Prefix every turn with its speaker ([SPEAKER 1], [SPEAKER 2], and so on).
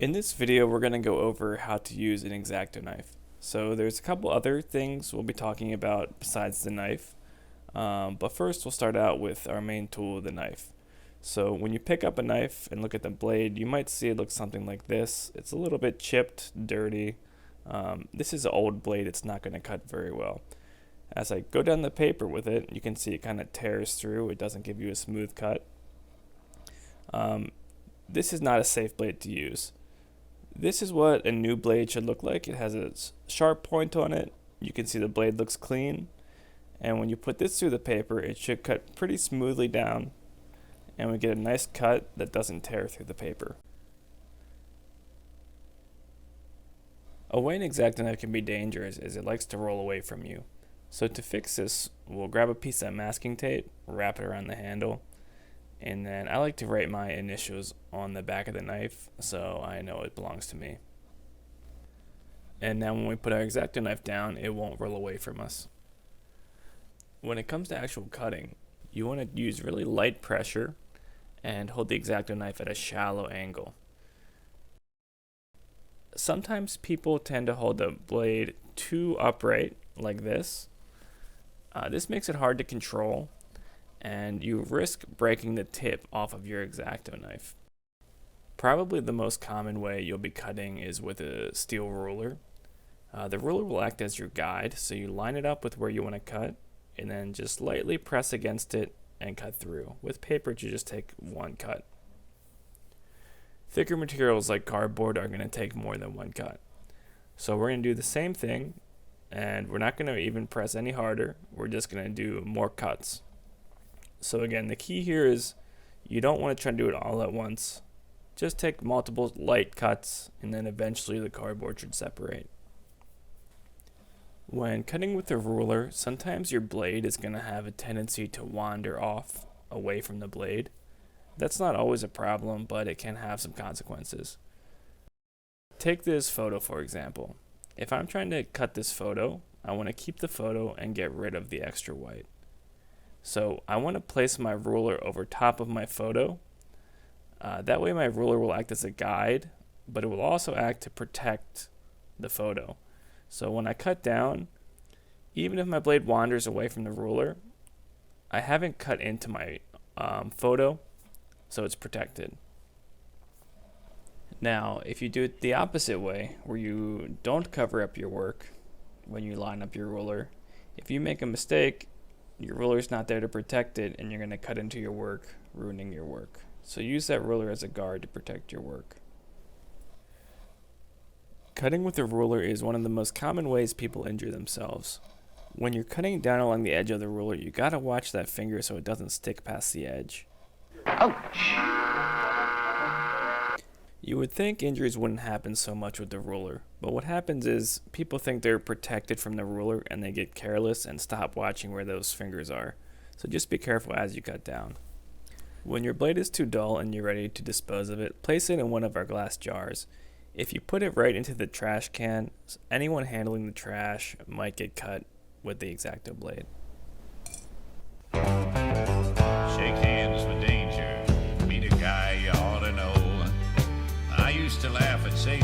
[SPEAKER 1] In this video, we're going to go over how to use an X-Acto knife. So there's a couple other things we'll be talking about besides the knife. But first, we'll start out with our main tool, the knife. So when you pick up a knife and look at the blade, you might see it looks something like this. It's a little bit chipped, dirty. This is an old blade. It's not going to cut very well. As I go down the paper with it, you can see it kind of tears through. It doesn't give you a smooth cut. This is not a safe blade to use. This is what a new blade should look like. It has a sharp point on it. You can see the blade looks clean. And when you put this through the paper, it should cut pretty smoothly down. And we get a nice cut that doesn't tear through the paper. A way an X-Acto knife can be dangerous is it likes to roll away from you. So to fix this, we'll grab a piece of masking tape, wrap it around the handle, and then I like to write my initials on the back of the knife so I know it belongs to me. And now when we put our X-Acto knife down, it won't roll away from us. When it comes to actual cutting, you want to use really light pressure and hold the X-Acto knife at a shallow angle. Sometimes people tend to hold the blade too upright like this. This makes it hard to control, and you risk breaking the tip off of your X-Acto knife. Probably the most common way you'll be cutting is with a steel ruler. The ruler will act as your guide, so you line it up with where you want to cut, and then just lightly press against it and cut through. With paper, you just take one cut. Thicker materials like cardboard are going to take more than one cut. So we're going to do the same thing, and we're not going to even press any harder. We're just going to do more cuts. So again, the key here is you don't want to try to do it all at once. Just take multiple light cuts, and then eventually the cardboard should separate. When cutting with a ruler, sometimes your blade is going to have a tendency to wander off away from the blade. That's not always a problem, but it can have some consequences. Take this photo for example. If I'm trying to cut this photo, I want to keep the photo and get rid of the extra white. So I want to place my ruler over top of my photo. That way my ruler will act as a guide, but it will also act to protect the photo. So when I cut down, even if my blade wanders away from the ruler, I haven't cut into my photo, so it's protected. Now, if you do it the opposite way, where you don't cover up your work when you line up your ruler, if you make a mistake, your ruler's not there to protect it, and you're going to cut into your work, ruining your work. So use that ruler as a guard to protect your work. Cutting with a ruler is one of the most common ways people injure themselves. When you're cutting down along the edge of the ruler, you gotta watch that finger so it doesn't stick past the edge. Ouch! You would think injuries wouldn't happen so much with the ruler, but what happens is people think they're protected from the ruler and they get careless and stop watching where those fingers are. So just be careful as you cut down. When your blade is too dull and you're ready to dispose of it, place it in one of our glass jars. If you put it right into the trash can, anyone handling the trash might get cut with the X-Acto blade.
[SPEAKER 2] Shake hands with danger. Meet a guy you ought to know. I used to laugh and say